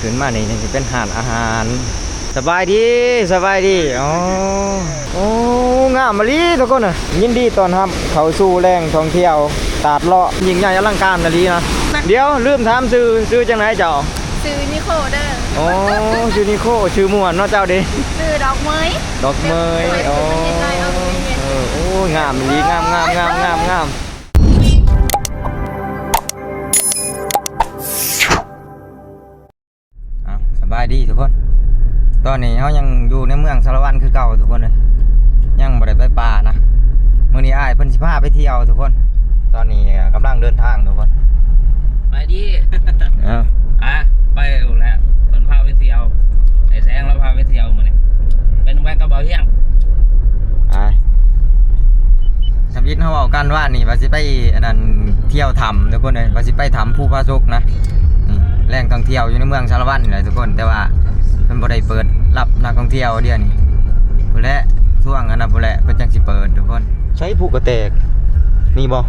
ขึ้นมานี่จะเป็นหาดอาหารสบายดีสบายดีอ๋อโอ้งามมะลิทุกคนน่ะยินดีต้อนรับเข้าสู่แหล่งท่องเที่ยวตาดเลาะยิ่งใหญ่อลังการมะลินะเดี๋ยวลืมถามชื่อจังไหนเจ้าชื่อนิโคเด้ออ๋อชื่อนิโคชื่อม่วนเนาะเจ้าดิชื่อดอกเมยดอกเมยอ๋อโอ้งามมะลิงามสบายดีทุกคนตอนนี้เขายังอยู่ในเมืองสารวัตรคือเก่าทุกคนเลยยังบ่ได้ไปป่านะมื้อนี้อ้ายเพิ่นสิพาไปเที่ยวทุกคนตอนนี้กำลังเดินทางทุกคนไปดิไปแล้วเพิ่นพาไปเที่ยวไอ้แสงแล้วพาไปเที่ยวมื้อนี้เป็นแวะกระเป๋าเฮียงสำยิดเขาเอากันว่านี่ว่าสิไปอันนั้นเที่ยวถ้ำทุกคนเลยว่าสิไปถ้ำภูพระสุกนะแหล่งท่องเที่ยวอยู่ในเมืองสารวัตรนี่แหละทุกคนแต่ว่าเพิ่นบ่ได้เปิดรับนักท่องเที่ยวเดี๋ยวนี้พุ่นแหละช่วงอันนั้นพุ่นแหละเพิ่นจังสิเปิดทุกคนใช้ภูกระแตกมีบ่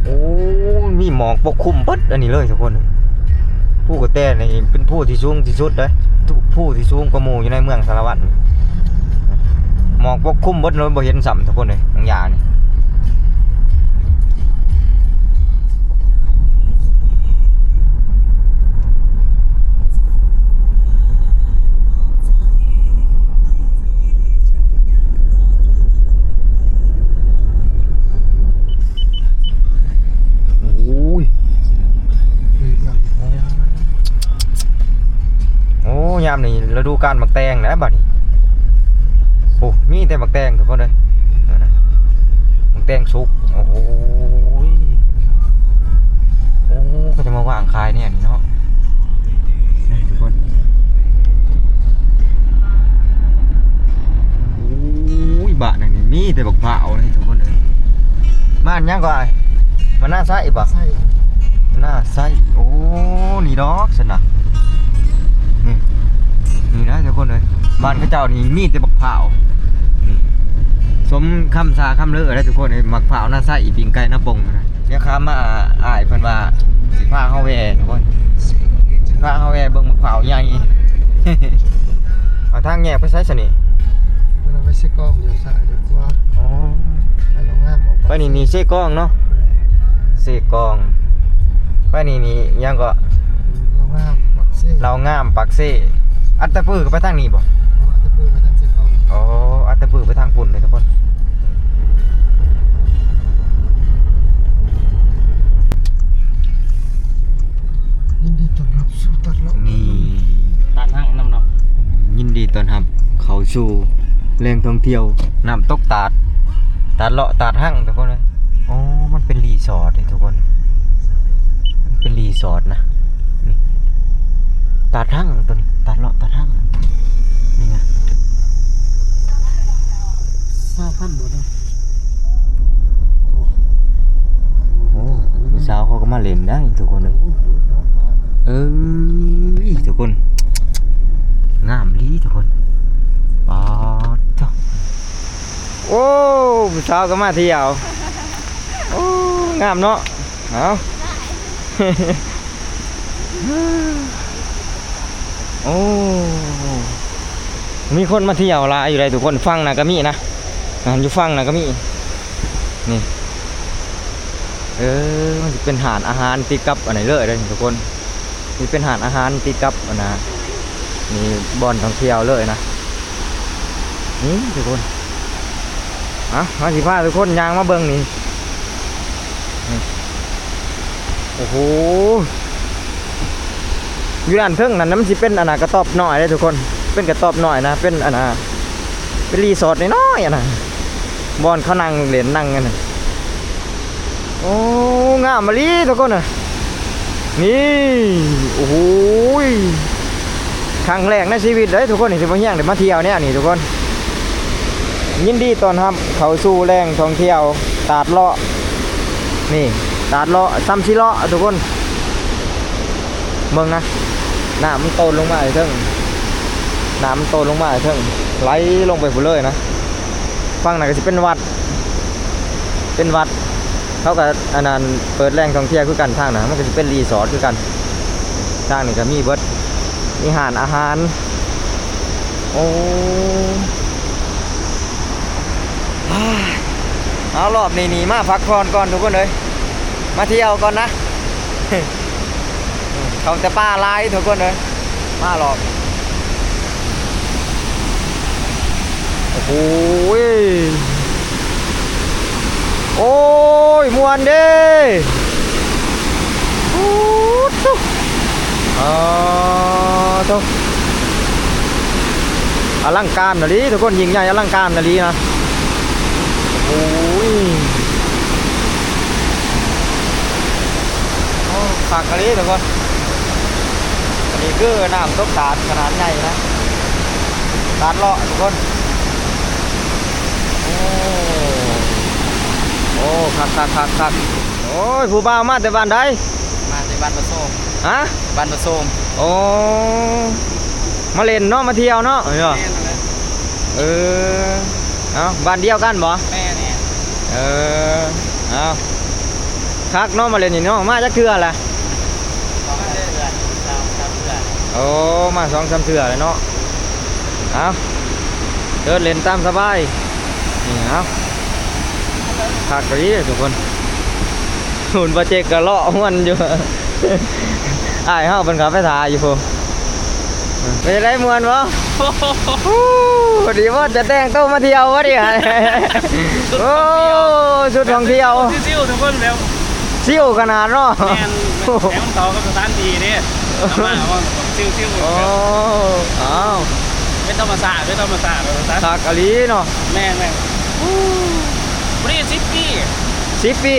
โอ้มีหมอกปกคลุมเบิดอันนี้เลยทุกคนภูกระแตกนี่เป็นภูที่สูงที่สุดเลยภูที่สูงกว่าหมู่อยู่ในเมืองสารวัตรหมอกปกคลุมเบิดเลยบ่เห็นซ้ำทุกคนเลยบางอย่างนี่ยามนี่ฤดูกาลหมักแตงนะบัดนี้โอ้มีแต่หมักแตงทุกคนเลยหมักแตงสุกโอ้โหก็จะมาว่างคายเนี่ยนี่เนาะนี่ทุกคนโอ้ยบะนี่มีแต่บักเผาเลยทุกคนเลยบ้านยังก่อนมันน่าไส้ปะน่าไส้โอ้นี่ดอกสนะนี่นะทุกคนเลยบ้านข้าเจ้านี่มีแต่บักเผาสมคำซาคำเลือได้ทุกคนเลยบักเผาหน้าไส้ปิ่งไก่หน้าปงนะเนี่ยค้ามาอ้ายเพิ่นว่าสิพาเฮาแว่ทุกคนสิพาเฮาแว่เบิ่งบักเผาใหญ่เอาทางแยกไปไสซะนี่มันไม่ใช่กล้องเดี๋ยวสายเดี๋ยวว่าอ๋อไปลงงามออกไปนี่เซกล้องเนาะเซกล้องไปนี่ยังก็เรางามปักเซ่อัตตะปือก็ไปทางนี้บ่อัตตะปือไปทางเซกล้องอ๋ออัตตะปือไปทางปุ่นเลยทุกคนยินดีต้อนรับสู่ตาดเลาะนี่ตาดห้างน้ำเนาะยินดีต้อนรับเข้าสู่แหล่งท่องเที่ยวน้ำตกตาดเลาะตาดห้างทุกคนเลยอ๋อมันเป็นรีสอร์ทเลยทุกคนมันเป็นรีสอร์ทนะนี่ตาดห้างตัวนี้ตาดเลาะตาดห้างนี่ไง5,000บ่เนาะโอ้ผู้สาวเขาก็มาเล่นได้ทุกคนเลยทุกคนงามลีทุกคนป๊าดจ้ะโอ้ผู้สาวก็มาเที่ยวโอ้งามเนาะเอาโอ้มีคนมาเที่ยวหลายอยู่เลยทุกคนฟังนะก็มีนะอยู่ฟังนะก็มีนี่มันจะเป็นหาดอาหารติดกับอะไรเลยทุกคนนี่เป็นหาดอาหารติดกับนะนี่บ่อนท่องเที่ยวเลยนะนี่ทุกคนมาสิพาทุกคนยางมาเบิ่งนี่โอ้โหอยู่ด้านเทิงนั่นมันสิเป็นกระต๊อบน้อยเลยทุกคนเป็นกระต๊อบน้อยนะเป็นเป็นรีสอร์ทน้อยๆนะบอนเขานั่งเล่นนั่งกันนะโอ้งามมะลิทุกคนนะนี่โอ้โหครั้งแรกในชีวิตเลยทุกคนนี่สิมาเฮียงเดี๋ยวมาเที่ยวเนี่ยนี่ทุกคนยินดีต้อนรับเข้าสู่แหล่งท่องเที่ยวตาดเลาะนี่ตาดเลาะซ้ำชิเลาะทุกคนเบิ่งนะน้ำมันโตลงมาเถิงน้ำมันโตลงมาเถิงไหลลงไปพุ่นเลยนะฝั่งนั้นก็จะเป็นวัดเขากับอันนั้นเปิดแหล่งท่องเที่ยวคือกันทางนะมันก็จะเป็นรีสอร์ทคือกัน ทางนี่ก็มีเบิดมีอาหารโอ้เอารอบนี้หนีมาพักผ่อนก่อนทุกคนเลยมาเที่ยวก่อนนะ เขาจะป้าลายทุกคนเลยมาหรอกโอ้โหโอ้ยมวนเด้โอ้ทุกทุกอลังการนะลิทุกคนยิงใหญ่อลังการนะลินะโอ้ยฝากกะลิทุกคนอันนี้คือน้ำตกตาดขนาดใหญ่นะตาดเลาะทุกคนโอ้คักโอ้ยผู้บ่าวมาแต่บ้านใด มาในบ้านประโซม ฮะ บ้านประโซม โอ้มาเล่นเนาะมาเที่ยวเนาะเออเอาบ้านเดียวกันบ่ แม่เนี่ย เออเอาคักเนาะมาเล่นนี่เนาะมาจักเทื่อแหละ 2 เดือน3 เดือน โอ้มา2-3เทื่อเลยเนาะเอาเดินเล่นตามสบายนี่เอาคักดีทุกคนหุ่นบ่เจกก็เลาะมันอยู่ อ้ายเฮาเพิ่นก็ไปถ่ายอยู่พุ่นเป็นไรม่วนบ่พอดีว่าจะแต่งโต๊ะมาเที่ยววะดิโอ้ชุดท่องเที่ยว ซิ่วทุกคนแล้ว ซิ่วขนาดเนาะ แม่นแถมต่อกับสถานที่นี่มาว่าซิ่ว โอ้อ้าว เป็นธรรมศาสตร์คักอะลีเนาะ แม่นบริษัท10 ปี 10 ปี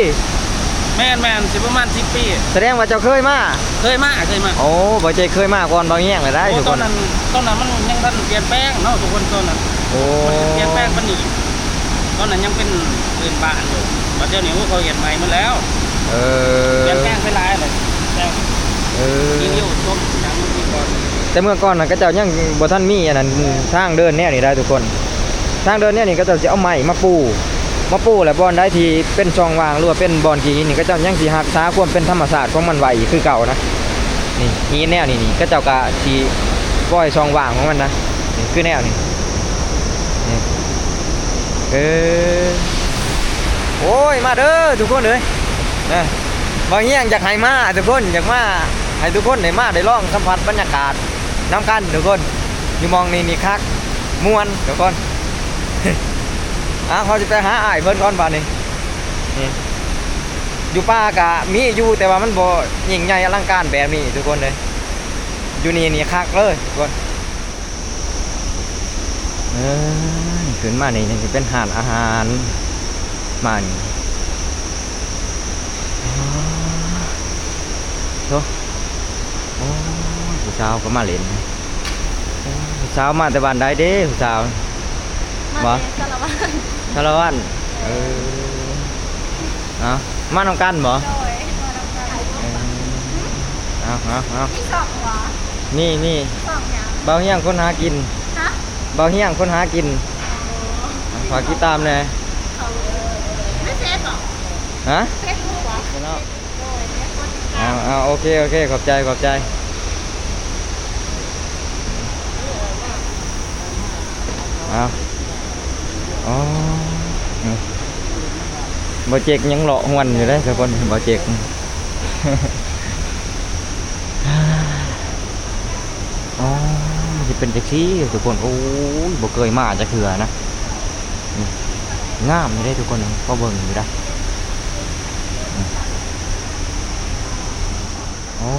แม่นสิประมาณ10 ปี แสดงว่าเจ้าเคยมา เคยมา โอ้บ่ใจเคยมาก่อนบ่แย่งเลยได้ทุก ต ค อน น นั้นมันยังทันเปลี่ยนแปลงเนาะทุกคนตอนนั้น โอ้ เปลี่ยนแปลงปานนี้ตอนนั้นยังเป็นพื้นบ้านอยู่ปัจจุบันนี้เขาเห็นใหม่หมดแล้ว เออ เปลี่ยนแปลงไปหลายเลยแต่ เออ ที่อยู่ช่วงยังมีก่อน แต่เมื่อก่อนน่ะก็เจ้ายังบ่ทันมีอันนั้นทางเดินแนวนี่ได้ทุกคน ทางเดินเนี่ยนี่ก็จะเอาไม้มาปูแล้วบอนได้ที่เป็นช่องว่างหรือว่าเป็นบอนกี่นี่ก็เจ้ายังสิรักษาความเป็นธรรมชาติของมันไว้คือเก่านะนี่นี่แนวนี่ก็เจ้าก็สิปล่อยช่องว่างของมันนะนี่คือแนวนี่นี่โอ้ยมาเด้อทุกคนเลยนะบางเฮียงอยากให้มาทุกคนอยากมาให้ทุกคนได้มาได้ลองสัมผัสบรรยากาศน้ำกันทุกคนอยู่มองนี่คักม่วนทุกคน เขาจะไปหาอ้ายเพิ่นก่อนบ้านนี้นี่อยู่ป่ากะมีอยู่แต่ว่ามันบ่ยิ่งใหญ่อลังการแบบนี้ทุกคนเลยอยู่นี่คักเลยทุกคนขึ้นมานี่จะเป็นหาดอาหารมานี่โธ่โอ้ผู้สาวก็มาเล่นผู้สาวมาแต่บ้านใดเด้ผู้สาว มาเสารวัตร สารวัตรเอามาน้องกันบ่ โดยมาทำการ เอา ที่สองหัว นี่ สองอย่าง เบาเฮียงคนหากิน ฮะ เบาเฮียงคนหากินฝากติดตามเลย ไม่เฟซหรอ ฮะ เฟซบุ๊กเหรอ เอา โดยเฟซบุ๊ก โอเคขอบใจเอาอ๋อบ่เจกยังเลาะหวนอยู่ได้ทุกคนบ่เจก อ๋อมันจะเป็นแท็กซี่ทุกคนโอ้ยบ่เคยมาจะเถื่อนะนี่งามอยู่ได้ทุกคนก็เบิ่งอยู่ได้อ๋อ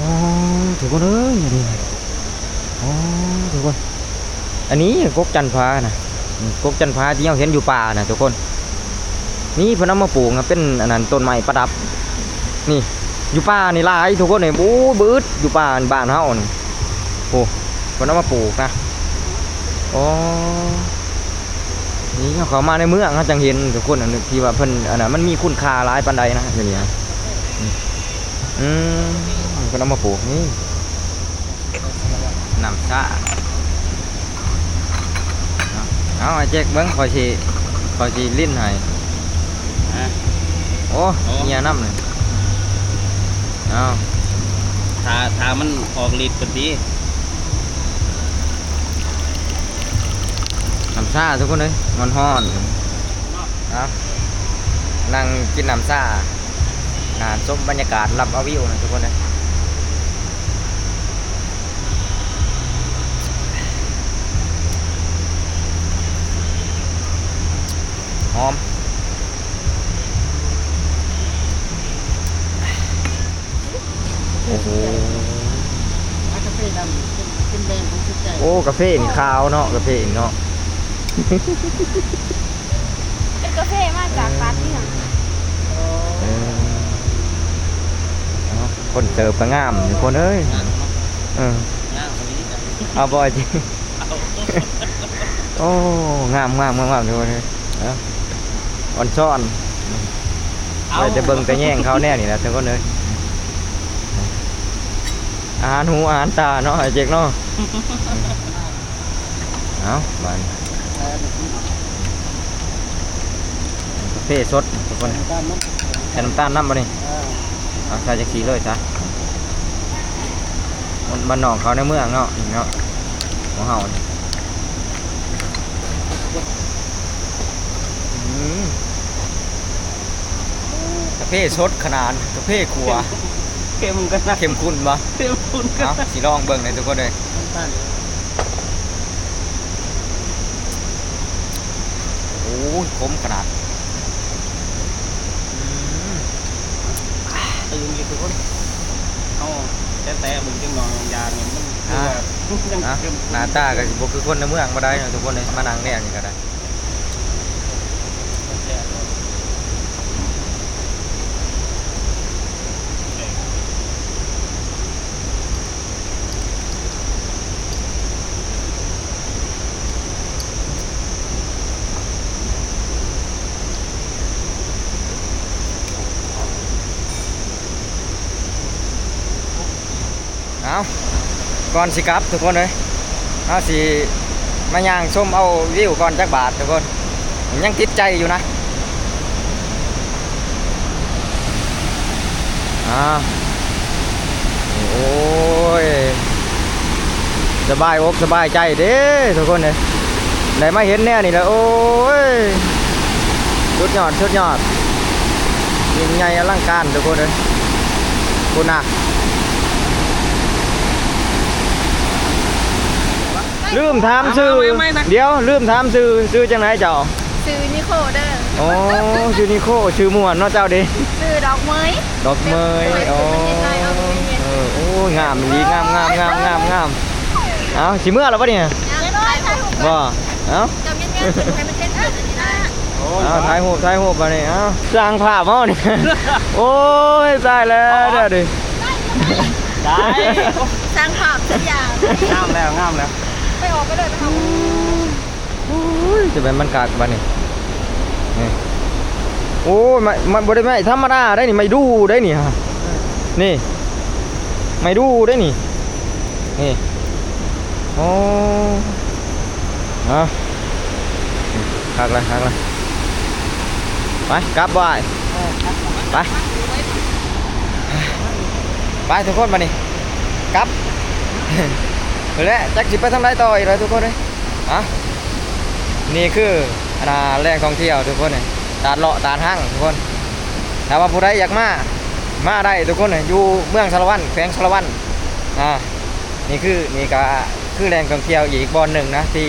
ทุกคนเอ้ยนี่อ๋อทุกคนอันนี้กกจันทร์ฟ้านะกกจันทร์ฟ้าที่เราเห็นอยู่ป่านะทุกคนนี่เพิ่นเอามาปลูกนะเป็นอันนั้นต้นไม้ประดับนี่อยู่ป่านี่หลายทุกคนนี่โอ้บืดอยู่ป่าบ้านเฮานี่โอ้เพิ่นเอามาปลูกนะอ๋อนี่เขามาในเมืองเขาจังเห็นทุกคนอันนี้ที่ว่าเพิ่นอันนั้นมันมีคุณค่าหลายปานใดนะอย่างนี้นะเพิ่นเอามาปลูกนี่น้ำชาเอาไอ้เจ๊กเบิ้งคอยชีลิ้นให้โอ้เงียน้ำเลยเอา ถ่า ทามันออกฤทธิ์กันดี น้ำชาทุกคนเลยมันฮ้อนนะนั่งกินน้ำชาชมบรรยากาศรับเอาวิวนะทุกคนเลยหอมโอ้โห กาแฟดำเป็นแบรนด์ของสุดใจ โอ้กาแฟนี่ขาวเนาะกาแฟนี่เนาะ เป็นกาแฟมาจากร้านนี่นะ เออเอาคนเสิร์ฟก็งามทุกคนเอ้ย งาน เออ งานคนนี้กัน เอาบ่อยจริง เอา โอ้งามทุกคนเลยเอาอ่อนช้อนไปจะเบิ่งแต่แย่งเขาแน่นี่นะทุกคนเลยอาหารหูอาหารตาเนาะไอ้เจ๊กเนาะเอาบานกาแฟสดทุกคน ตามนั้น ใส่น้ำตาลน้ำมานี่เอาใส่จากสีเลยจ้ะมันหนองเขาในเมืองเนาะนี่เนาะของเฮานี่กาแฟสดขนาดกาแฟครัว เข้มกันนะ เข้มข้นปะ เข้มข้นกัน เอาสีลองเบิ่งเลยทุกคนเลย น้ำตาล โอ้ยคมขนาด ตื่นอยู่ทุกคนเอาแต่มึงจังนอนยาเนี่ยมันคือแบบยัง นะ เข้ม หน้าตาก็สิบ่คือคนในเมืองมาได้เนาะทุกคนเลยมานั่งแน่นี่ก็ได้เอาก่อนสิกลับทุกคนเลยเอาสิมาย่างชมเอาวิวก่อนจักบาททุกคนผมยังติดใจอยู่นะโอ้ยสบายอกสบายใจเด้ทุกคนเลยได้มาเห็นแน่นี่แหละโอ้ยสุดยอดยิ่งใหญ่อลังการทุกคนเลยคุณน่ะลืมถามชื่อเดี๋ยวลืมถามชื่อจังไหนเจ้า ซื้อนิโคเดอร์ โอ้ชื่อนิโคชื่อม่วนเนาะเจ้าดิ ซื้อดอกเมย ดอกเมยโอ้โอ้ยงามดีงามเอาสิเมื่อแล้วปะเนี่ย ยังถ่ายรูป บ่เอา จำยังไงให้มันเช็ดอันนี้ได้ เอาถ่ายรูปมาเนี่ยเอาสร้างภาพเฮานี่ โอ้ยตายแล้วเดี๋ยวดิ ได้ สร้างภาพสักอย่าง งามแล้ว ไปออกไปเลยไปทำ โอ้ยจะเป็นมันกากบ้านี่นี่โอ้ยมันบ่ได้ไม่ธรรมดาได้นี่ไม่ดูได้นี่ฮะนี่ไม่ดูได้นี่นี่โอ้คักเลยไปกลับบ่ายไปทุกคนมานี่กลับ และจักสิไปทำไรต่ออีกเลยทุกคนเลยนี่คือแหล่งท่องเที่ยวทุกคนเลยตาดเลาะตาดห้างทุกคนถ้าว่าผู้ใดอยากมาได้ทุกคนเลยอยู่เมืองสารวัตรแขวงสารวัตรนี่ก็คือแหล่งท่องเที่ยวอีกบอนหนึ่งนะที่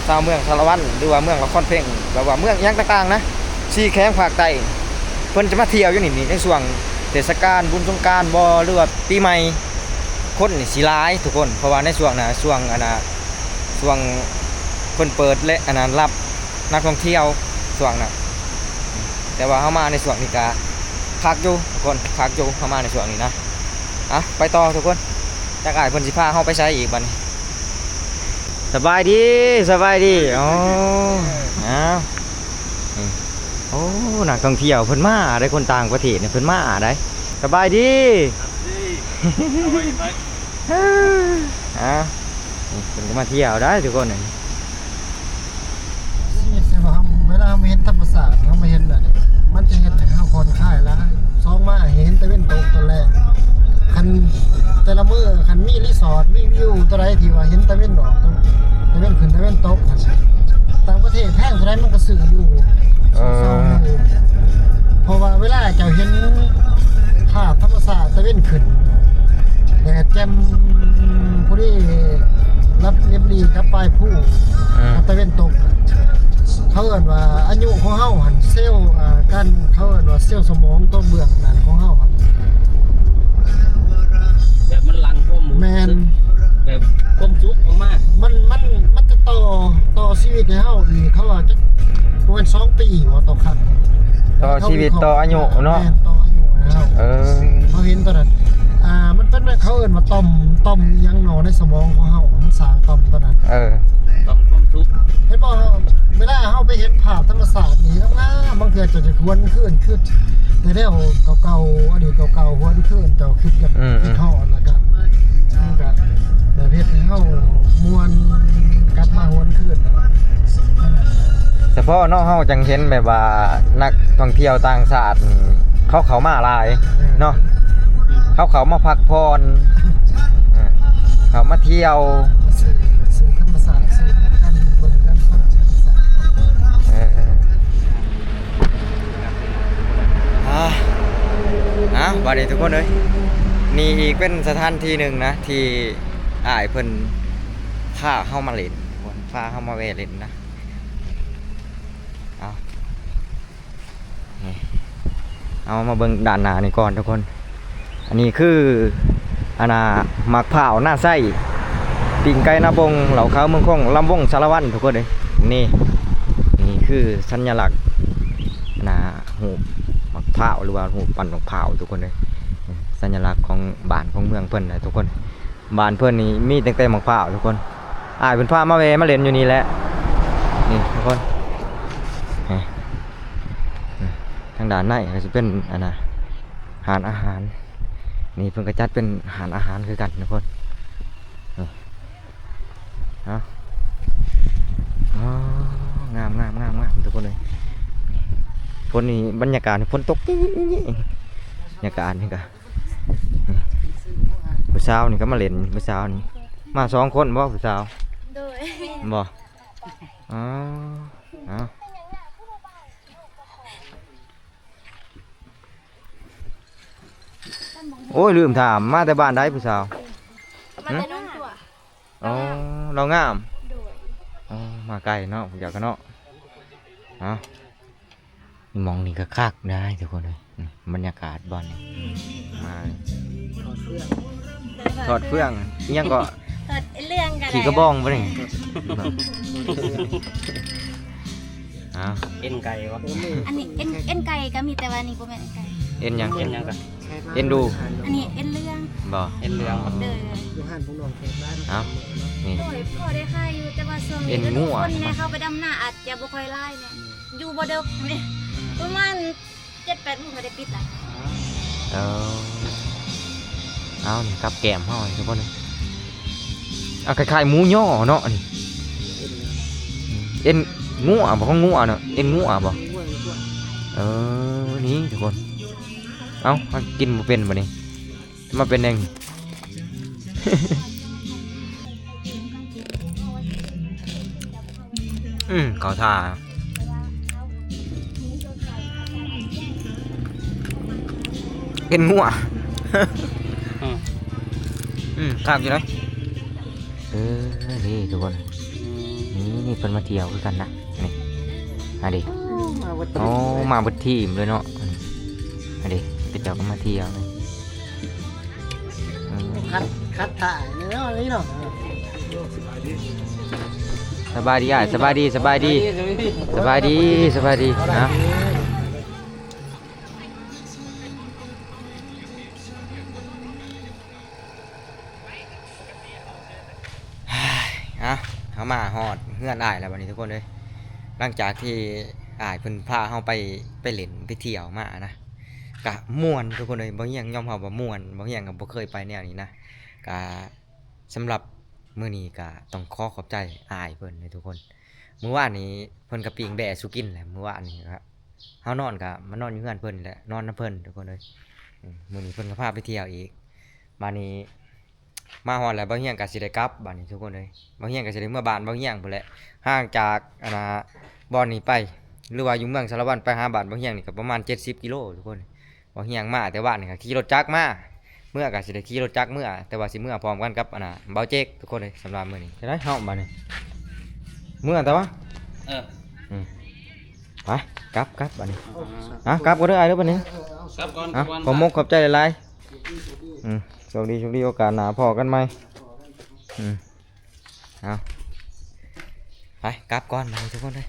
ชาวเมืองสารวัตรหรือว่าเมืองละครเพ่งหรือว่าเมืองยังต่างๆนะซีแข้งภาคใต้เพิ่นจะมาเที่ยวอยู่นี่ในช่วงเทศกาลบุญสงกรานต์บ่หรือว่าปีใหม่คนนี่สิหลายทุกคนเพราะว่าในช่วงช่วงเพิ่นเปิดและรับนักท่องเที่ยวช่วงน่ะแต่ว่าเฮามาในช่วงนี้ก็คักอยู่ทุกคนคักอยู่เฮามาในช่วงนี้นะไปต่อทุกคนจักอ้ายเพิ่นสิพาเฮาไปใช้อีกบัดนี้สบายดีอ๋อโอ้นักท่องเที่ยวเพิ่นมาได้คนต่างประเทศเนี่ยเพิ่นมาได้สบายดีเพิ่นก็มาเที่ยวได้ทุกคนนี่ นี่สิว่าเวลาเราเห็นธรรมศาสตร์เราไม่เห็นอะไรมันจะเห็นให้เราผ่อนคลายแล้วสองมาเห็นตะเวนตกตอนแรก คันแต่ละมื้อคันมีรีสอร์ทมีวิวตัวใดที่ว่าเห็นตะเวนออกตะเวนขึ้นตะเวนตกหั่นต่างประเทศแพงเท่าใดมันก็ซื้ออยู่เพราะว่าเวลาเจ้าเห็นภาพธรรมชาติตะเวนขึ้นแดดแจ่มผู้ที่รับเรียบรีกับปลายผู้ตะเวนตกเขาเอิ้นว่าอายุของเฮาหั่นเซลล์การเขาเอิ้นว่าเซลล์สมองตัวเบื้องหลังของเฮาหั่น แบบมันลังพวกหมู แมน แบบความสุขออกมา มันจะต่อชีวิตให้เฮาอีกเขาว่าจะประมาณ2 ปีว่าต่อครั้ง ต่อชีวิตต่ออายุเนาะ แม่ต่ออายุให้เฮา เขาเห็นตัวนั้นมันเป็นเขาเอิ้นว่าต่อมยังหนอในสมองของเฮามันสร้างต่อมตัวนั้น ต้องความสุข เห็นบ่เวลาเฮาไปเห็นภาพธรรมศาสตร์นี่งามบางเทื่อจะหวนขึ้นแต่แนวเก่าๆอดีตเก่าๆหวนขึ้นเจ้าคิดกับคิดฮอดแล้วก็มันก็แบบเฮ็ดให้เฮามวนกลับมาหวนขึ้น เฉพาะเนาะเฮาจังเห็นแบบว่านักท่องเที่ยวต่างชาตินี่เขามาหลายเนาะเขามาพักผ่อนเขามาเที่ยว สื่อธรรมศาสตร์สื่อการเบิ่งการฟังธรรมศาสตร์ บัดนี้ทุกคนเอ้ยนี่อีกเป็นสถานที่หนึ่งนะที่อ้ายเพิ่นพาเฮามาเล่นพาเฮามาแวะเล่นนะเอามาเบิ่งด้านหน้านี่ก่อนทุกคนอันนี้คือหมักเผาวหน้าไส้ปิ่งไก่หน้าบงเหล่าข้าวเมืองคงลำวงสารวัตรทุกคนเลยนี่คือสัญลักษณ์หูหมักเผาวหรือว่าหูปั่นหมักเผาวทุกคนเลยสัญลักษณ์ของบ้านของเมืองเพิ่นเลยทุกคนบ้านเพิ่นนี่มีตั้งแต่หมักเผาวทุกคนเพิ่นพามาแวะมาเล่นอยู่นี่แหละนี่ทุกคนทางด้านในก็จะเป็นหารอาหารนี่เพิ่นก็จัดเป็นหารอาหารคือกันทุกคนงามทุกคนเลยฝนนี่บรรยากาศฝนตกบรรยากาศนี่ก็ผู้สาวนี่ก็มาเล่นผู้สาวนี่มา2 คนบ่ผู้สาว โดย บ่โอ้ยลืมถามมาแต่บ้านใดผู้สาว มันเป็นน้องตัว เรางาม โดย มาไกลเนาะอยากกันเนาะนี่มองนี่ก็คักได้ทุกคนเลยบรรยากาศบ้านนี่มาถอดเฟื่องยังก็ ถอดเรื่องกัน ขี่กระบองป่ะนี่ เอ็นไก่วะ อันนี้เอ็นไก่ก็มีแต่ว่านี่บ่แม่นไก่ เอ็นยัง เอ็นยังกัน เอ็นดู อันนี้เอ็นเรื่อง บ่ เอ็นเรือง เด้อ อยู่ห้านพวกน้องเขตบ้าน นี่ โดยพ่อได้ค่ายอยู่แต่ว่าช่วง เอ็ นี้ น ทุ งั ก ว คนเนี่ยเข้าไปดำหน้าอาจจะบ่ค่อยไล่เนี่ยอยู่บ่เด้อนี่ประมาณ 7-8 มื้อก็ได้ปิดแล้ว เอานี่กับแกมเฮาทุกคนเลยคล้ายๆหมูย่อเนาะนี่เอ็นงัวบ่ของงัวเนาะเอ็นงัวบ่นี่ทุกคนเอากินบ่เป็นบ่นี่มาเป็นเอง เขาท่าเป็นงัวข้ามอยู่ไหนนี่ทุกคนนี่เป็นมาเที่ยวคือกันนะนี่ดิมาบดทีมเลยเนาะดิไปเจ้าก็มาเที่ยวเลย คัดถ่ายเนาะนี่เนาะ สบายดีสบายดีนะเขามาฮอดเฮือนอ้ายแล้ววันนี้ทุกคนเลยหลังจากที่อ้ายเพิ่นพาเฮาไปเล่นไปเที่ยวมานะกะม่วนทุกคนเลยบางอย่างยอมรับว่าม่วนบางอย่างก็บ่เคยไปแนวนี้นะกะสำหรับมื้อนี้ก็ต้องขอบใจอ้ายเพิ่นเลยทุกคนเมื่อวานนี้เพิ่นก็ปิ้งแบะสุกินแหละเมื่อวานนี้ครับเฮานอนก็มานอนอยู่เฮือนเพิ่นแหละนอนนำเพิ่นทุกคนเลยมื้อนี้เพิ่นก็พาไปเที่ยวอีก บานนี้มาฮอดแล้วบ่เฮียงก็สิได้กลับบัดนี้ทุกคนเลยบ่เฮียงก็สิได้เมื่อบ้านบ่เฮียงพุ่นแหละห่างจากบ่อนนี้ไปหรือว่าอยู่เมืองสารวัตรไปหาบ้านบ่เฮียงนี่ก็ประมาณ70กิโลทุกคนบ่เฮียงมาแต่บ้านนี่ก็ขี่รถจักรมาเมื่อก็สิได้ขี่รถจักรเมื่อแต่ว่าสิเมื่อพร้อมกันกับเบาเจ๊กทุกคนเลยสำหรับมื้อนี้จะได้เฮาบัดนี้เมื่อแต่ว่า เออ ไปกลับบัดนี้กลับก็ได้อเด้อบัดนี้ ครับก่อน ขอมกขอบใจหลายๆโชคดีโอกาสหน้าพอกันใหม่เอาไปกลับก่อนมาทุกคนเลย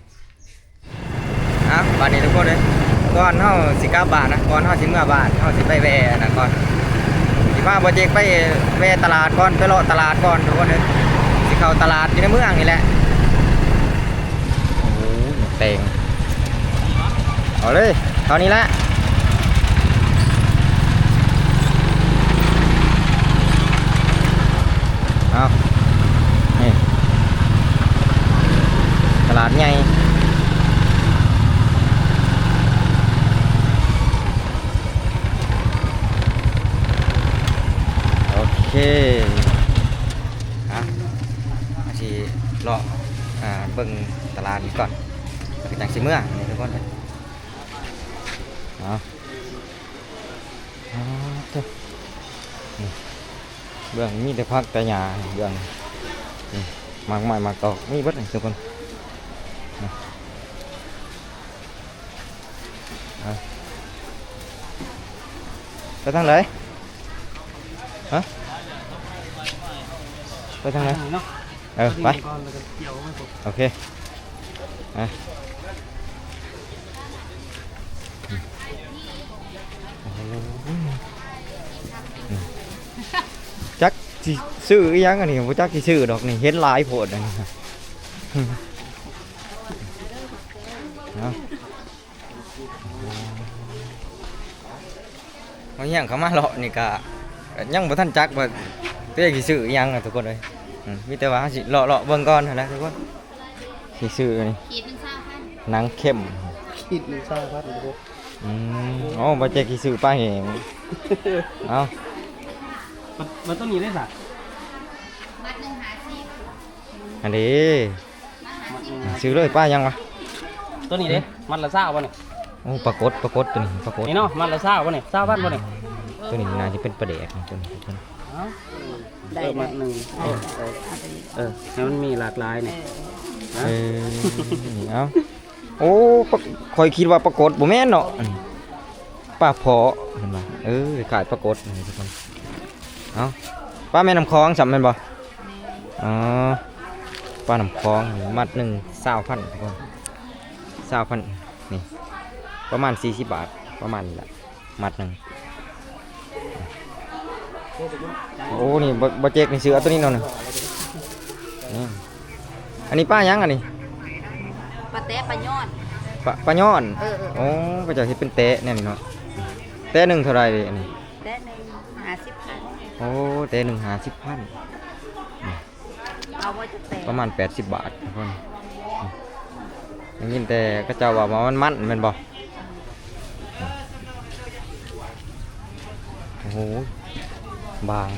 บ้านนี้ทุกคนเลยก่อนเฮาสิกลับบ้านนะก่อนเฮาสิเมื่อบ้านเฮาสิไปแวะนะก่อนสิพาบ่เจกไปแวะตลาดก่อนไปเลาะตลาดก่อนทุกคนเลยสิเข้าตลาดอยู่ในเมืองนี่แหละโอ้โหเต็งเอาเลยเท่านี้ละเอานี่ตลาดใหญ่โอเคอาชีเลาะเบิ่งตลาดนี้ก่อนแล้วก็จังสิเมื่อนี่ทุกคนเลยเอาเจ้านี่เบื้องมีแต่พักแต่หญ้าเบื้องนี่มากมายมากตอกมีเบิดนี่ทุกคนไปทางไหนฮะไปทางไหนไปโอเคจักสิซื้ออีหยังอันนี้บ่จักสิซื้อดอกนี่เห็นหลายโพดอันนี้เอาอย่างเขามาเลาะนี่ก็ยังบ่ทันจักว่าเต้สิซื้ออีหยังทุกคนเลยมีแต่ว่าสิเลาะเบิ่งก่อนนั่นแหละทุกคนสิซื้อนี่ ขีดนึง20,000 หนังเข้ม คิด1,000,000ทุก อ๋อบ่เจ๊สิซื้อปลาแห้งเอา มันต้องมีได้สัก มัดหนึง50 อันนี้ซื้อเลยป้ายังวะ ตัวนี้เด้มัดละซ่าบ่เนี่ย โอ้ปรากฏตัวนี้ปรากฏ นี่เนาะมัดละซ่าบ่เนี่ยซ่าบ้านบ่เนี่ย ตัวนี้น่าจะเป็นปลาแดกตัวนี้ ได้มัดหนึ่งให้มันมีหลากหลายเนี่ย นี่เอาโอ้คอยคิดว่าปรากฏบ่แม่นเนาะป้าพอเห็นบ่ขายปรากฏนี่ทุกคนเอาป้าแม่น้ำคลองสำแม่นบ่อ๋อป้าน้ำคลองมัดหนึ่ง20,000ทุกคน20,000นี่ประมาณ40 บาทประมาณนี้แหละมัดหนึ่งโอ้นี่บ่เจ๊กนี่ซื้อเอาตัวนี้เนาะนี่อันนี้ป้ายังอันนี้ ปลาแตะปลาย้อน ปลาย้อนโอ้ก็จะเฮ็ดเป็นเตะแน่นี่เนาะเตะหนึ่งเท่าไรเลยอันนี้ แตะหนึง50,000 โอ้เตะหนึ่ง50,000 เอาไว้จะแตะ ประมาณ80 บาททุกคนอย่างนี้แต่ก็เจ้าว่ามันแม่นบ่โอ้โหบาง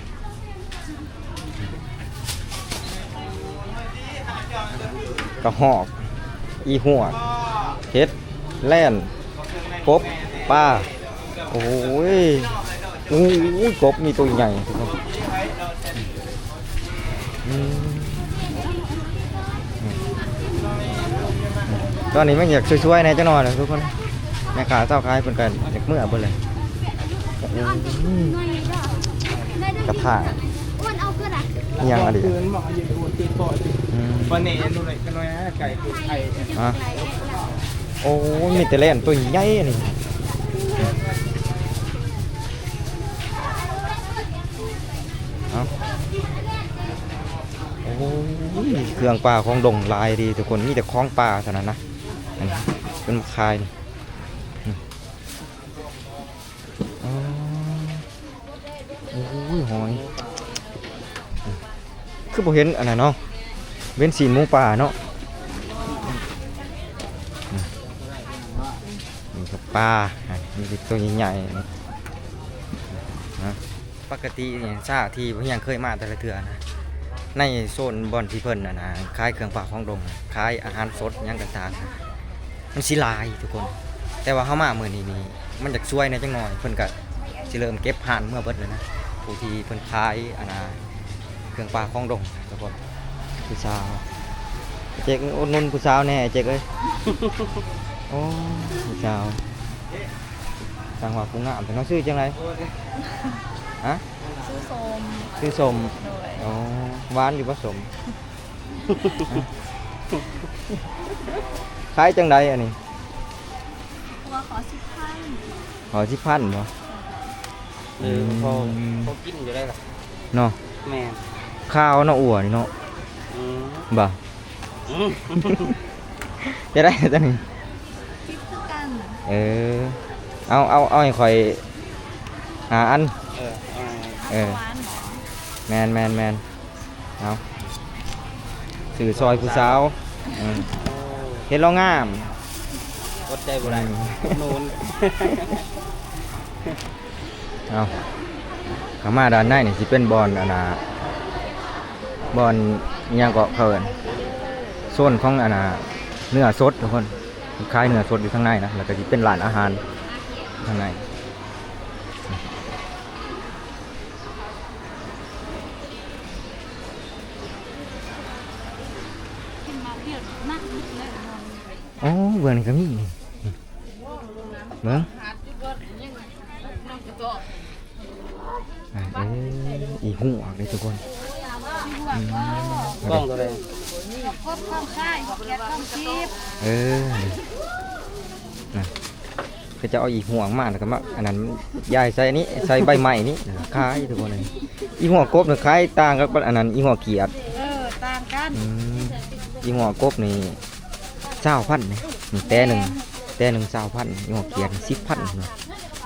กระหอกอีหัวเฮ็ดแล่นกบปลาโอ้ยกบมีตัวใหญ่ทุกคนตอนนี้มันอยากช่วยๆในจังหน่อยเลยทุกคนแม่ค้าเจ้าขายเพิ่นกันอยากเมื่อเบิ่เลยกระถางยังอะไรวันนี้ดูหน่อยกันหน่อยไก่ไข่โอ้มีแต่เล่นตัวใหญ่นี่โอ้เครื่องปลาของดงลายดีทุกคนมีแต่ของปลาเท่านั้นนะเป็นคายนี่โอ้ยหอยคือบ่เห็นอันนั้นเนาะเว้นสีหมูป่าเนาะนี่ก็ปลานี่ตัวใหญ่ๆนะไป ปกติเนี่ยซาที่เพิ่นยังเคยมาแต่ละเทื่อนะในโซนบ่อนที่เพิ่นน่ะนะขายเครื่องปากของดงขายอาหารสดหยังต่างๆนะมันสิหลายทุกคน แต่ว่าเฮามามื้อนี้นี่มันอยากช่วยในจังหน่อยเพิ่นก็สิเริ่มเก็บห่านเมื่อเบิดแล้วนะผู้ที่เพิ่นขายเครื่องปากของดงทุกคนผู้สาวเจ๊กอุดหนุนผู้สาวแน่เจ๊กเอ้ย โอ้ผู้สาวต่างว่าผู้งามแต่น้องชื่อจังไรฮะ ซื้อโสม ชื่อสม โดย อ๋อหวานอยู่ผสม ขายจังใดอันนี้ ตัวขอ10,000 ขอ10,000บ่ พอกินอยู่ได้ล่ะ เนาะ แม่น ข้าวเนาะอั่วนี่เนาะ อืม บ่ อืม จะได้จังนี้ คิดคือกัน เออเอาให้ข่อยหาอัน เออ หวานหมอ แมนเอาสื่อซอยผู้สาวเห็นเรางาม กดใจบ่ได้นูน เอาเข้ามาด้านในนี่สิเป็นบอลบอลอิหยังก็เพิ่นโซนของเนื้อสดทุกคนขายเนื้อสดอยู่ข้างในนะแล้วก็สิเป็นร้านอาหารข้างใน กินมาเรียกนักนิดเลยนอน อ๋อเบื้องนี่ก็มีนี่เบิ่งเอ้ยอีหัวเลยทุกคนอืม กล้องตัวใด กดข้างซ้ายแกะข้างทิพย์ เออนะก็จะเอาอีหัวมาแล้วก็มาอันนั้นยายใส่อันนี้ใส่ใบไม้นี่คล้ายทุกคนเลยอีหัวกบเนี่ยคล้ายต่างกับอันนั้นอีหัวเกียด ต่างกัน อีหัวกบนี่20,000นี่นี่แต่หนึ่ง20,000อีหัวเกียด10,000เนาะ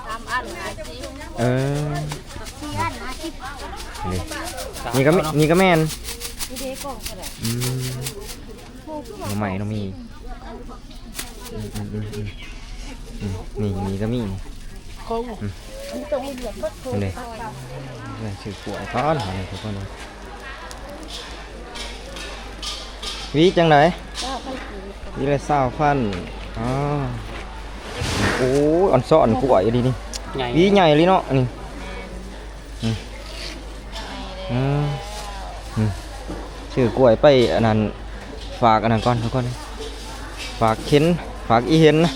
ตามอันหาสิ เออ 4อันหาสิ นี่นี่ก็แม่น นี่เด้กล่องเท่าไหร่ อืม โอ้คือ หน่อใหม่น้องมีนี่ก็มี คงนี่ต้องเหลือก็คง นี่เลยชื่อกล้วยก้อนอะไรทุกคนเลยวิจังไหนวิเลย20,000อ๋อโอ้ยอ่อนซ้อนกล้วยดีนี่ ใหญ่ วิใหญ่เลยเนาะนี่ชื่อกล้วยไปอันนั้นฝากอันนั้นก่อนทุกคนฝากเข็นฝากอีเห็นนะ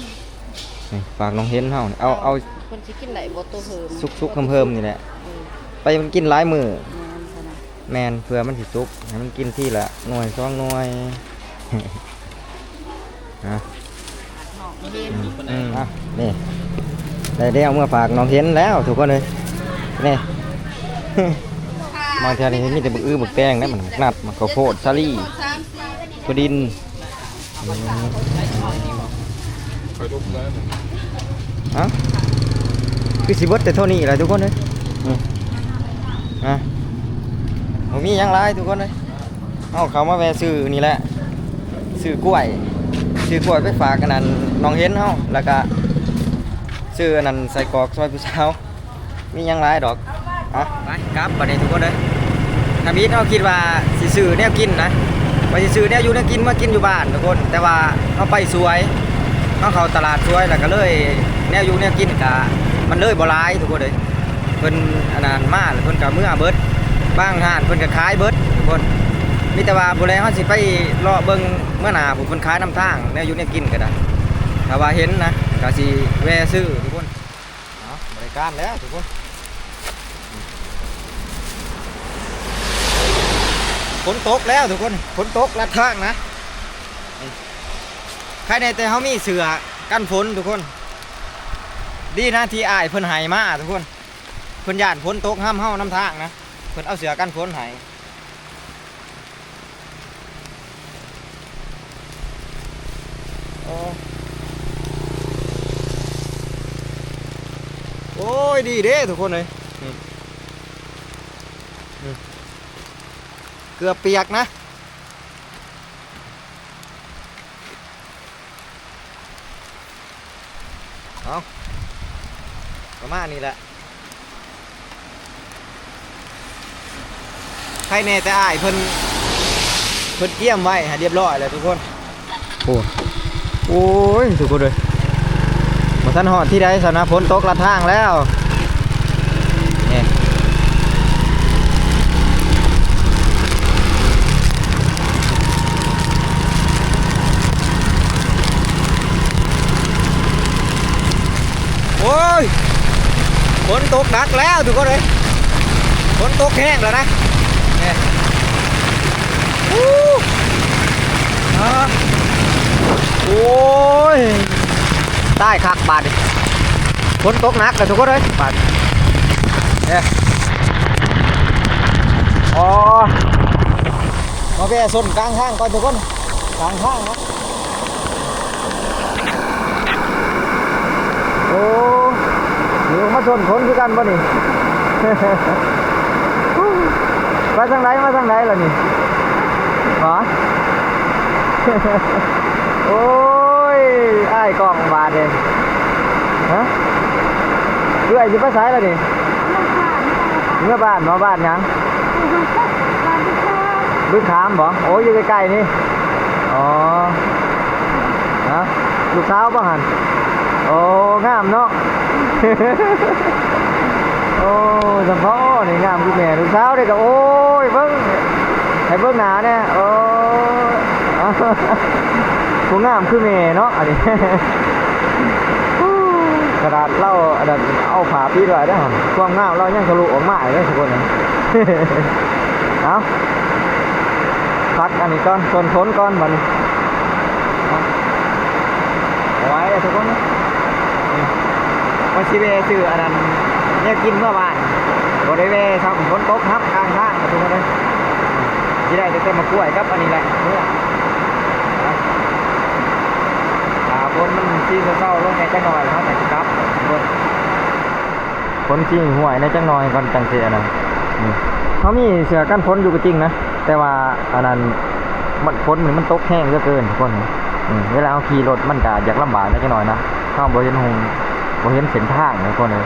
นี่ฝากน้องเห็นเฮานี่เอา คนสิกินได้บ่ตัวเหิม ซุกเพิ่มๆนี่แหละไปมันกินหลายมือแมนเพื่อมันสิซุกให้มันกินที่ละหน่วย2หน่วยนะอ่ะนี่ได้เอาเมื่อฝากน้องเห็นแล้วทุกคนเลยนี่ มาแถวนี้มีแต่บึกบึกแตงนะมันนัดมันข้าวโพดซาลี่ถั่วดินเอ้าคือสิเบิดแต่เท่านี้แหละทุกคนเลยผมมีหยังไรทุกคนเลยเอาเขามาแวะซื้อนี่แหละซื้อกล้วยไปฝากกันนั่นน้องเห็นเฮาแล้วก็ซื้ออันนั้นใส่กรอกซอยผู้สาวมีหยังไรดอกไปครับบัดนี้ทุกคนเลยถ้ามีเราคิดว่าสิซื้อแนวกินนะว่าสิซื้อแนวอยู่แนวกินมากินอยู่บ้านทุกคนแต่ว่าเขาไปสวยเขาตลาดสวยแล้วก็เลยแนวอยู่แนวกินกะมันเลยบ่หลายทุกคนเลยเพิ่นอันนั้นมาแล้วเพิ่นก็เมื่อเบิดบางห้านเพิ่นก็ขายเบิดทุกคนมีแต่ว่าบ่แล้วเฮาสิไปเลาะเบิ่งเมื่อหน้าผู้เพิ่นขายนำทางแนวอยู่แนวกินก็ได้ถ้าว่าเห็นนะก็สิแวะซื้อทุกคนบริการแล้วทุกคนฝนตกแล้วทุกคนฝนตกลัดทางนะใครในแต่เขามีเสือกันฝนทุกคนดีนะที่อ้ายเพิ่นให้มาทุกคนเพิ่นย่านฝนตกห้ามเฮาน้ำทางนะเพิ่นเอาเสือกันฝนให้โอ้ยดีเด้ทุกคนเลยเกือบเปียกนะเอาประมาณนี้แหละ ใครแน่แต่อ้ายเพิ่นเตรียมไว้ให้เรียบร้อยแล้วทุกคนโอ้ยทุกคนเลยบ่ทันฮอดที่ใดซะนะฝนตกละทางแล้วนี่โอ้ยฝนตกหนักแล้วทุกคนเลยฝนตกแห้งแล้วนะนี่โอ้ยใต้คักบาดฝนตกหนักเลยทุกคนเลยบาดเนี่ยอ๋อมาแวะส้นกลางทางก่อนทุกคนกลางทางนะโอ้ยมาชนฝนคือกันป่ะนี่ มาทางไหนล่ะนี่หรอ โอ้ยอ้ายกล้องบาดเลยฮะเรื่อยจะไปสายล่ะนี่เมื่อบ้านมาบ้านยังบึ้งขามบ่โอ้ยอยู่ใกล้ๆนี่อ๋อฮะลูกสาวป่ะหันโอ้งามเนาะ โอ้สมพ่อนี่งามคือแม่ลูกสาวนี่ก็โอ้ยเบิ่งให้เบิ่งหน้าเนี่ยโอ้ผู้งามคือแม่เนาะอันนี้ กระดาษเล่าอันนั้นเอาผ้าปิดไว้ได้หั่นความงามเรายังทะลุออกมาเลยทุกคนนะ เอาพักอันนี้ก่อนทนฝนก่อนบัดนี้เอาไว้ทุกคนนะว่าสิเวซื้ออันนั้นเนี่ยกินเมื่อวานบ่ได้เวทำฝนตกครับกลางทางทุกคนเลยสิได้แต่มากล้วยกับอันนี้แหละเมื่อฝนมันซีเศร้าลงในจังหน่อยแล้วแต่ครับฝนซีห่วยในจังหน่อยก่อนจังเสียนะเขามีเสือกันฝนอยู่ก็จริงนะแต่ว่าอันนั้นมันฝนเหมือนมันตกแห้งเหลือเกินทุกคนเวลาเขาขี่รถมันก็อยากลำบากในจังหน่อยนะเข้าบ่เห็นหงบ่เห็นเส้นทางทุกคนเลย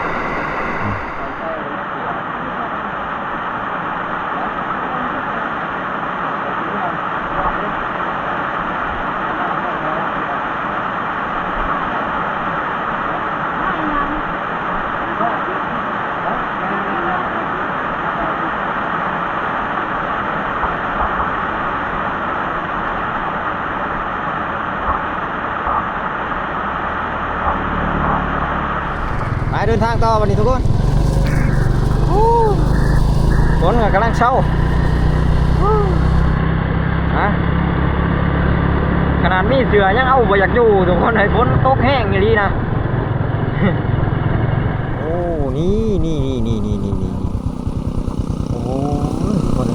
เดินทางต่อวันนี้ทุกคนฝนกำลังเช้าขนาดมีเสือยังเอาบ่อยากอยู่ทุกคนให้ฝนตกแห้งอย่างนี้นะ โอ้นี่โอ้คน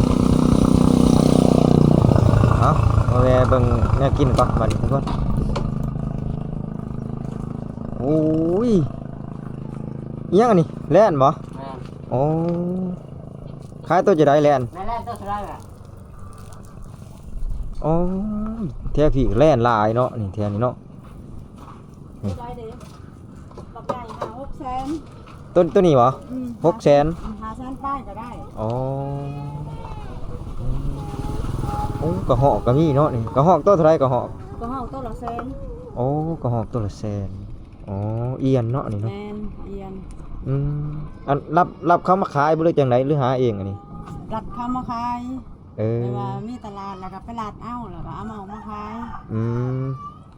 เอาแวะเบิ่งแนวกินก่อนบัดนี้ทุกคนโอ้ยยังอันนี้แล่นบ่โอ้ขายตัวจะได้แล่นตัวจะได้อ่ะโอ้แท้พี่แล่นลายเนาะนี่แท้นี่เนาะได้เด้บักใหญ่หา600,000ตัวนี้บ่600,000 500,000ป้ายก็ได้อ๋อโอ้กระหอกก็มีเนาะนี่กระหอกตัวเท่าไหร่กระหอกตัวละ100,000โอ้กระหอกตัวละ100,000อ๋อเอียนเนาะนี่เนาะเอียนอันรับเขามาขายบ่เลยจังได๋หรือหาเองอันนี้รับเขามาขายแต่ว่ามีตลาดแล้วก็ไปลาดเอาแล้วก็เอามาขาย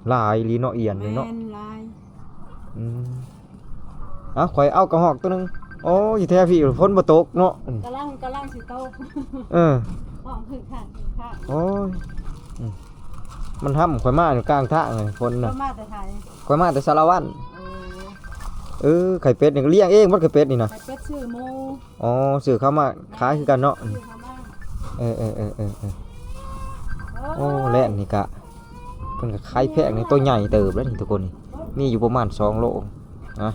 หลายลีเนาะเอียนนี่เนาะหลายข่อยเอากระหอกตัวนึงโอ้ยแท้พี่ฝนบ่ตกเนาะกำลังสิตกห้องขึ้นข้างโอ้ยมันห้ำข่อยมาอยู่กลางทางเลยฝนน่ะมาแต่ไทยข่อยมาแต่สารวัตรไข่เป็ดนี่ก็เลี้ยงเองบ่ไข่เป็ดนี่นะไข่เป็ดซื้อหมูอ๋อซื้อเข้ามาขายคือกันเนาะโอ้แล่นนี่กะเพิ่นก็ขายแพงนี่ตัวใหญ่เติบแล้วนี่ทุกคนนี่มีอยู่ประมาณ2โลนะ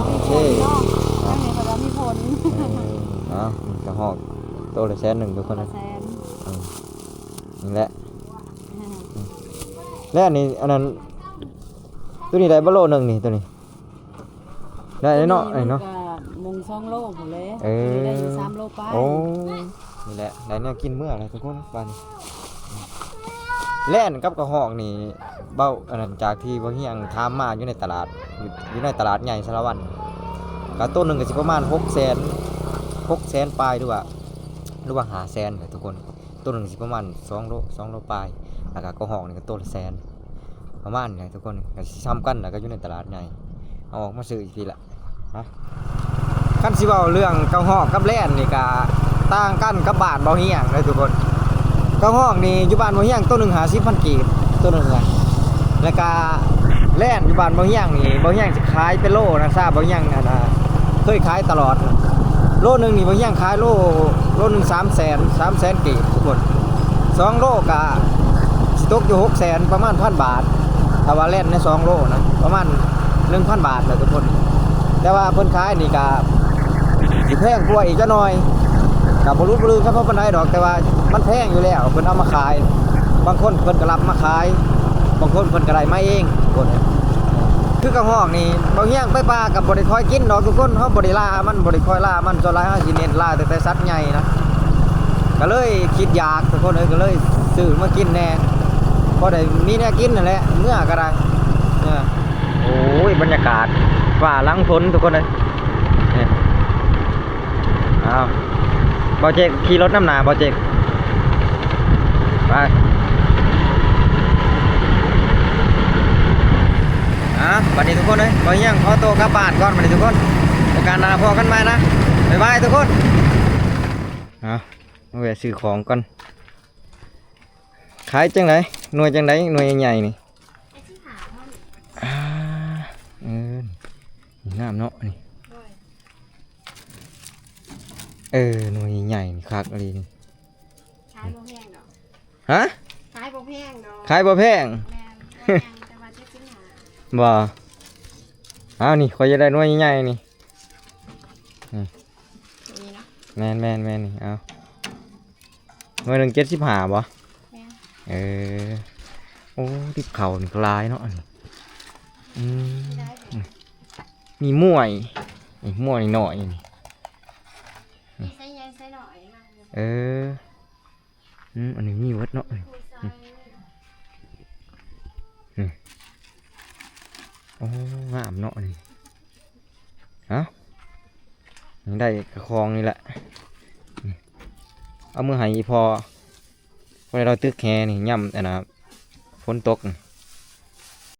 โอเคนี่ก็มีผลกระหอกตัวละ100,000ทุกคนนะนี่แหละแล้วอันนี้อันนั้นตัวนี้ได้บ่โลนึงนี่ตัวนี้ได้เนาะไอ้เนาะ120,000 2โลหมดเลย เออ ได้อยู่3โลไป โอ้นี่แหละได้แนวกินเมื่อไรทุกคนบ้านนี้แล่นกับกระหอกนี่เบ้าอันนั้นจากที่บ่เฮียงถามมาอยู่ในตลาดอยู่ในตลาดใหญ่สารวัตรก็ต้นหนึงก็สิประมาณ600,000ปลายหรือว่า500,000เลยทุกคนต้นหนึงสิประมาณ2โลปลายแล้วก็กระหอกนี่ก็ต้นละแสนประมาณนี้ทุกคนก็สิซ้ำกันแล้วก็อยู่ในตลาดใหญ่เอาออกมาซื้ออีกทีละฮะคันสิเว้าเรื่องกระหอกกับแล่นนี่ก็ต่างกันกับบ้านบ่เฮียงเลยทุกคนกระหอกนี่อยู่บ้านบ่เฮียงต้นหนึง50,000กีบต้นหนึงเลยแล้วก็แล่นอยู่บ้านบ่เฮียงนี่บ่เฮียงสิขายเป็นโลนะทราบบ่เฮียงเคยขายตลอดโลนึงนี่บ่เฮียงขายโลนึง300,000กีบทุกคน2โลก็สิตกอยู่600,000ประมาณ 1,000 บาทถ้าว่าแล่นใน2โลนะประมาณ 1,000 บาทเลยทุกคนแต่ว่าเพิ่นขายนี่ก็สิแพงกว่าอีกจักหน่อยก็บ่รู้บ่ลือครับเพราะปานใดดอกแต่ว่ามันแพงอยู่แล้วเพิ่นเอามาขายบางคนเพิ่นก็รับมาขายบางคนเพิ่นก็ได้มาเองทุกคนคือกระหอกนี่บ่เฮียงไปปลากับบ่ได้คอยกินดอกทุกคนเฮาบ่ได้ล่ามันบ่ได้คอยล่ามันส่วนหลายเฮาสิเน้นล่าแต่สัตว์ใหญ่นะก็เลยคิดอยากทุกคนก็เลยซื้อมากินแน่พอได้มีแน่กินนั่นแหละเมื่อก็ได้โอ้ยบรรยากาศฟ้าหลังฝนทุกคนเลยนี่อ้าวบ่เจกขี่รถน้ำหนาบ่เจกไปบัดนี้ทุกคนเลยบ่ยังขอตัวกลับบ้านก่อนบัดนี้ทุกคนโอกาสหน้าพอกันใหม่นะบ๊ายบายทุกคนมาแวะซื้อของก่อนขายจังไดหน่วยจังไดหน่วยใหญ่ๆนี่งามเนาะนี่หน่วยใหญ่นี่คักอะไรนี่ ขายบ่แพงดอก ฮะ ขายบ่แพงดอก ขายบ่แพง แม่นบ่แพงแต่ว่าจะกินหา บ่อ้าวนี่ขอยจะได้หน่วยใหญ่ๆนี่ นี่เนาะ แม่นนี่เอาหน่วยหนึ่ง75บ่ แม่น โอ้ติดเข่านี่กลายเนาะนี่ได้บ่ มีมวยนี่มวยหน่อยนี่ มีไส้ใหญ่ไส้น้อยมากเลย อันนี้มีวัดเนาะนี่ คุยซอย โอ้งามเนาะนี่ฮะยังได้กระคองนี่แหละเอามือหายพอพอเราตึกแฮนี่ย่ำฝนตกนี่